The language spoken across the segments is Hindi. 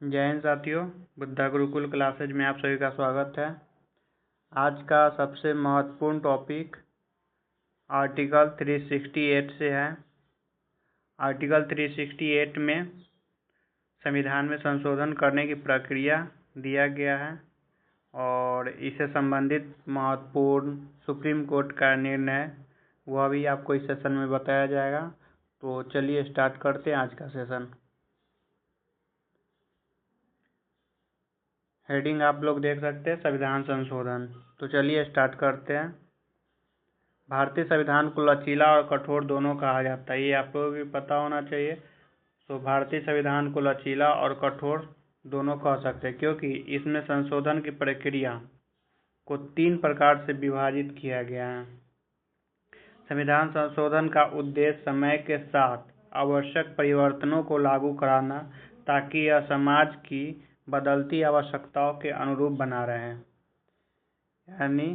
जय हिंद साथियों, बुद्धा गुरुकुल क्लासेज में आप सभी का स्वागत है। आज का सबसे महत्वपूर्ण टॉपिक आर्टिकल 368 से है। आर्टिकल 368 में संविधान में संशोधन करने की प्रक्रिया दिया गया है और इससे संबंधित महत्वपूर्ण सुप्रीम कोर्ट का निर्णय वह भी आपको इस सेशन में बताया जाएगा। तो चलिए स्टार्ट करते हैं आज का सेशन। हेडिंग आप लोग देख सकते हैं, संविधान संशोधन। तो चलिए स्टार्ट करते हैं। भारतीय संविधान को लचीला और कठोर दोनों कहा जाता है, ये आप लोगों को भी पता होना चाहिए। तो भारतीय संविधान को लचीला और कठोर दोनों कह सकते हैं क्योंकि इसमें संशोधन की प्रक्रिया को 3 प्रकार से विभाजित किया गया है। संविधान संशोधन का उद्देश्य समय के साथ आवश्यक परिवर्तनों को लागू कराना ताकि यह समाज की बदलती आवश्यकताओं के अनुरूप बना रहे। यानी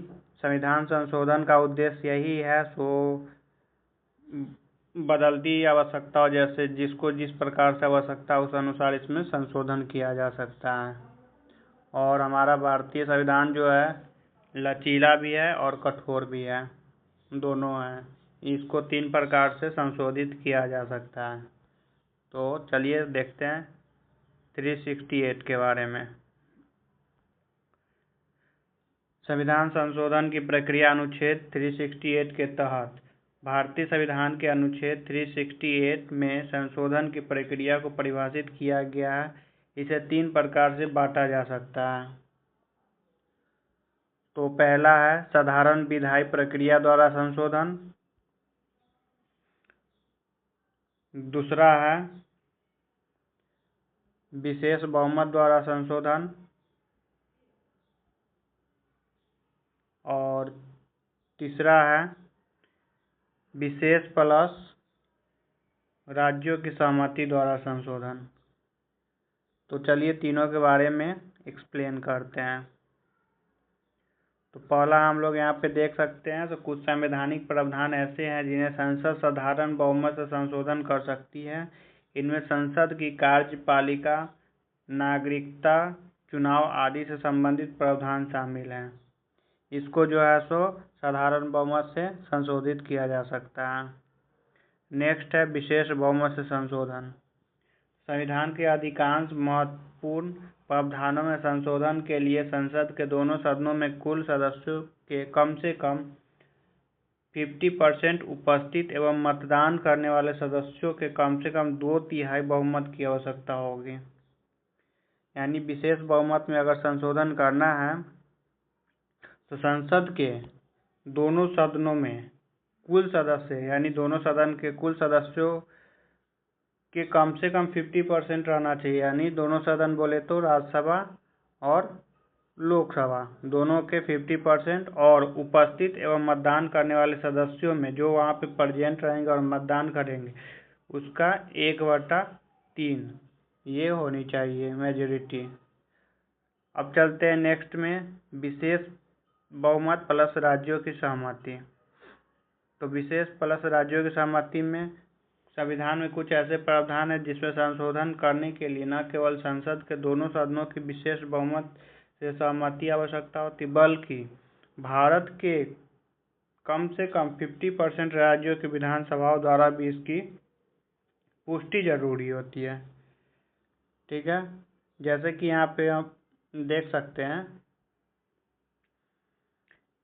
संविधान संशोधन का उद्देश्य यही है, सो बदलती आवश्यकताओं जैसे जिसको जिस प्रकार से आवश्यकता उस अनुसार इसमें संशोधन किया जा सकता है। और हमारा भारतीय संविधान जो है लचीला भी है और कठोर भी है, दोनों है। इसको 3 प्रकार से संशोधित किया जा सकता है। तो चलिए देखते हैं 368 के बारे में। संविधान संशोधन की प्रक्रिया अनुच्छेद 368 के तहत भारतीय संविधान के अनुच्छेद 368 में संशोधन की प्रक्रिया को परिभाषित किया गया है। इसे 3 प्रकार से बांटा जा सकता है। तो पहला है साधारण विधायी प्रक्रिया द्वारा संशोधन, दूसरा है विशेष बहुमत द्वारा संशोधन और तीसरा है विशेष प्लस राज्यों की सहमति द्वारा संशोधन। तो चलिए तीनों के बारे में एक्सप्लेन करते हैं। तो पहला हम लोग यहाँ पे देख सकते हैं, तो कुछ संवैधानिक प्रावधान ऐसे हैं जिन्हें संसद साधारण बहुमत से संशोधन कर सकती है। इनमें संसद की कार्यपालिका, नागरिकता, चुनाव आदि से संबंधित प्रावधान शामिल हैं। इसको जो है सो साधारण बहुमत से संशोधित किया जा सकता है। नेक्स्ट है विशेष बहुमत से संशोधन। संविधान के अधिकांश महत्वपूर्ण प्रावधानों में संशोधन के लिए संसद के दोनों सदनों में कुल सदस्यों के कम से कम 50% उपस्थित एवं मतदान करने वाले सदस्यों के कम से कम 2/3 बहुमत की आवश्यकता होगी। यानी विशेष बहुमत में अगर संशोधन करना है तो संसद के दोनों सदनों में कुल सदस्य यानी दोनों सदन के कुल सदस्यों के कम से कम 50% रहना चाहिए। यानी दोनों सदन बोले तो राज्यसभा और लोकसभा दोनों के 50% और उपस्थित एवं मतदान करने वाले सदस्यों में जो वहाँ पे प्रेजेंट रहेंगे और मतदान करेंगे उसका 1/3 ये होनी चाहिए मेजोरिटी। अब चलते हैं नेक्स्ट में विशेष बहुमत प्लस राज्यों की सहमति। तो विशेष प्लस राज्यों की सहमति में संविधान में कुछ ऐसे प्रावधान है जिसमें संशोधन करने के लिए न केवल संसद के दोनों सदनों की विशेष बहुमत से सहमति आवश्यकता होती बल्कि भारत के कम से कम 50% राज्यों की विधानसभाओं द्वारा भी इसकी पुष्टि जरूरी होती है। ठीक है, जैसे कि यहाँ पे आप देख सकते हैं,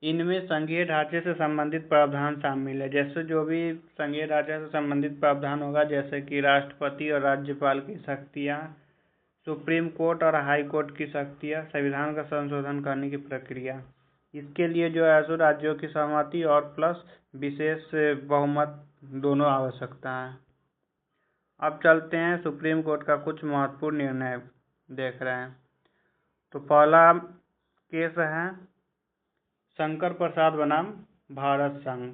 इनमें संघीय ढांचे से संबंधित प्रावधान शामिल है। जैसे जो भी संघीय ढांचे से संबंधित प्रावधान होगा, जैसे कि राष्ट्रपति और राज्यपाल की शक्तियाँ, सुप्रीम कोर्ट और हाई कोर्ट की शक्तियाँ, संविधान का संशोधन करने की प्रक्रिया, इसके लिए जो है सो राज्यों की सहमति और प्लस विशेष बहुमत दोनों आवश्यकता है। अब चलते हैं सुप्रीम कोर्ट का कुछ महत्वपूर्ण निर्णय देख रहे हैं। तो पहला केस है शंकर प्रसाद बनाम भारत संघ।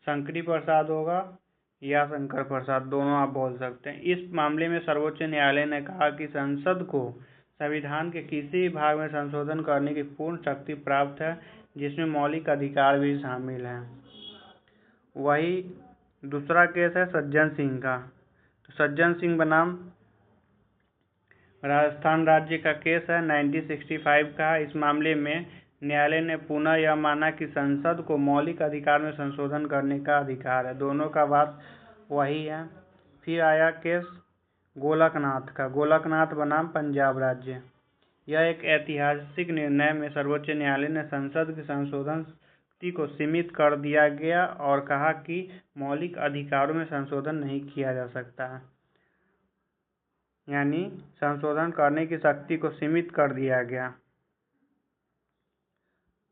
शंकरी प्रसाद होगा या शंकर प्रसाद, दोनों आप बोल सकते हैं। इस मामले में सर्वोच्च न्यायालय ने कहा कि संसद को संविधान के किसी भी भाग में संशोधन करने की पूर्ण शक्ति प्राप्त है जिसमें मौलिक अधिकार भी शामिल हैं। वही दूसरा केस है सज्जन सिंह का। तो सज्जन सिंह बनाम राजस्थान राज्य का केस है 1965 का। इस मामले में न्यायालय ने पुनः यह माना कि संसद को मौलिक अधिकार में संशोधन करने का अधिकार है। दोनों का बात वही है। फिर आया केस गोलकनाथ का। गोलकनाथ बनाम पंजाब राज्य। यह एक ऐतिहासिक निर्णय में सर्वोच्च न्यायालय ने संसद के संशोधन को सीमित कर दिया गया और कहा कि मौलिक अधिकारों में संशोधन नहीं किया जा सकता है, यानी संशोधन करने की शक्ति को सीमित कर दिया गया।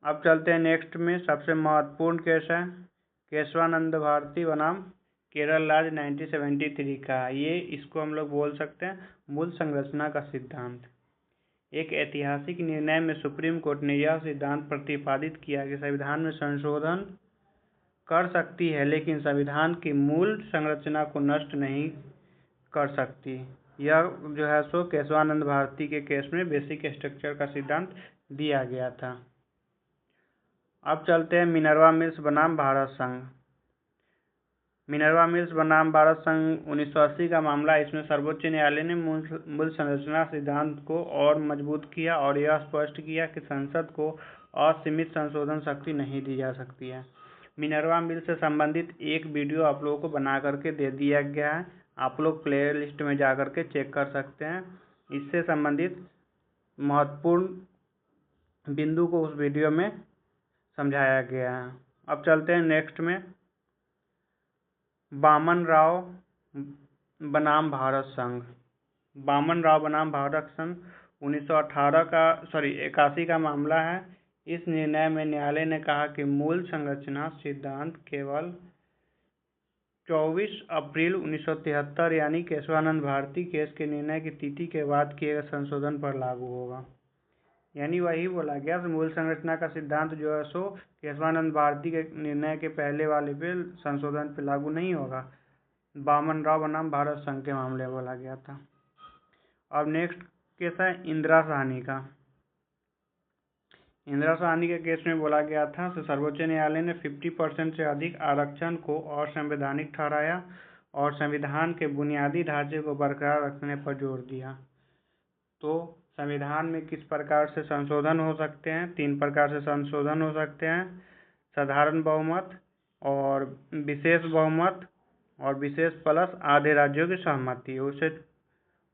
अब चलते हैं नेक्स्ट में। सबसे महत्वपूर्ण केस है केशवानंद भारती बनाम केरल राज्य 1973 का। ये इसको हम लोग बोल सकते हैं मूल संरचना का सिद्धांत। एक ऐतिहासिक निर्णय में सुप्रीम कोर्ट ने यह सिद्धांत प्रतिपादित किया कि संविधान में संशोधन कर सकती है, लेकिन संविधान की मूल संरचना को नष्ट नहीं कर सकती। यह जो है सो केशवानंद भारती के केस में बेसिक स्ट्रक्चर का सिद्धांत दिया गया था। अब चलते हैं मिनर्वा मिल्स बनाम भारत संघ। मिनर्वा मिल्स बनाम भारत संघ 1980 का मामला। इसमें सर्वोच्च न्यायालय ने मूल संरचना सिद्धांत को और मजबूत किया और यह स्पष्ट किया कि संसद को असीमित संशोधन शक्ति नहीं दी जा सकती है। मिनर्वा मिल्स से संबंधित एक वीडियो आप लोगों को बना करके दे दिया गया है, आप लोग प्ले लिस्ट में जा करके चेक कर सकते हैं। इससे संबंधित महत्वपूर्ण बिंदु को उस वीडियो में समझाया गया है। अब चलते हैं नेक्स्ट में। बामन राव बनाम भारत संघ। बामन राव बनाम भारत संघ 1981 का मामला है। इस निर्णय में न्यायालय ने कहा कि मूल संरचना सिद्धांत केवल 24 अप्रैल 1973 यानी केशवानंद भारती केस के निर्णय की तिथि के बाद किए गए संशोधन पर लागू होगा। यानी वही बोला गया मूल संरचना का सिद्धांत जो है सो केशवानंद भारती के निर्णय के पहले वाले पे संशोधन पे लागू नहीं होगा। बामन राव बनाम भारत संघ के मामले बोला गया था। अब नेक्स्ट केस है इंदिरा साहनी का। इंदिरा साहनी के केस में बोला गया था सर्वोच्च न्यायालय ने 50% से अधिक आरक्षण को असंवैधानिक ठहराया और संविधान के बुनियादी ढांचे को बरकरार रखने पर जोर दिया। तो संविधान में किस प्रकार से संशोधन हो सकते हैं? 3 प्रकार से संशोधन हो सकते हैं, साधारण बहुमत और विशेष बहुमत और विशेष प्लस आधे राज्यों की सहमति।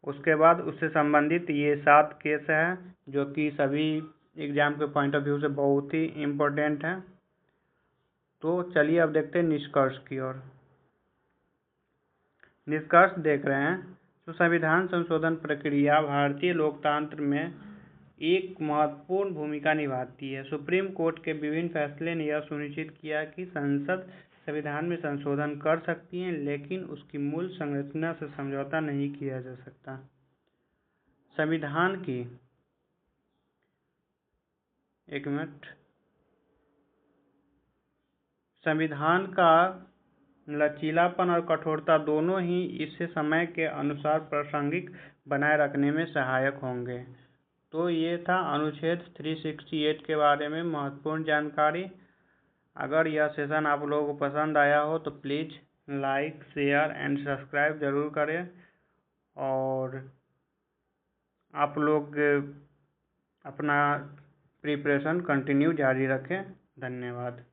उसके बाद उससे संबंधित ये 7 केस हैं जो कि सभी एग्जाम के पॉइंट ऑफ व्यू से बहुत ही इम्पोर्टेंट हैं। तो चलिए अब देखते हैं निष्कर्ष की ओर। निष्कर्ष देख रहे हैं तो संविधान संशोधन प्रक्रिया भारतीय लोकतंत्र में एक महत्वपूर्ण भूमिका निभाती है। सुप्रीम कोर्ट के विभिन्न फैसले ने यह सुनिश्चित किया कि संसद संविधान में संशोधन कर सकती है, लेकिन उसकी मूल संरचना से समझौता नहीं किया जा सकता। संविधान का लचीलापन और कठोरता दोनों ही इसे समय के अनुसार प्रासंगिक बनाए रखने में सहायक होंगे। तो ये था अनुच्छेद 368 के बारे में महत्वपूर्ण जानकारी। अगर यह सेशन आप लोगों को पसंद आया हो तो please like, share and subscribe ज़रूर करें और आप लोग अपना प्रिपरेशन कंटिन्यू जारी रखें। धन्यवाद।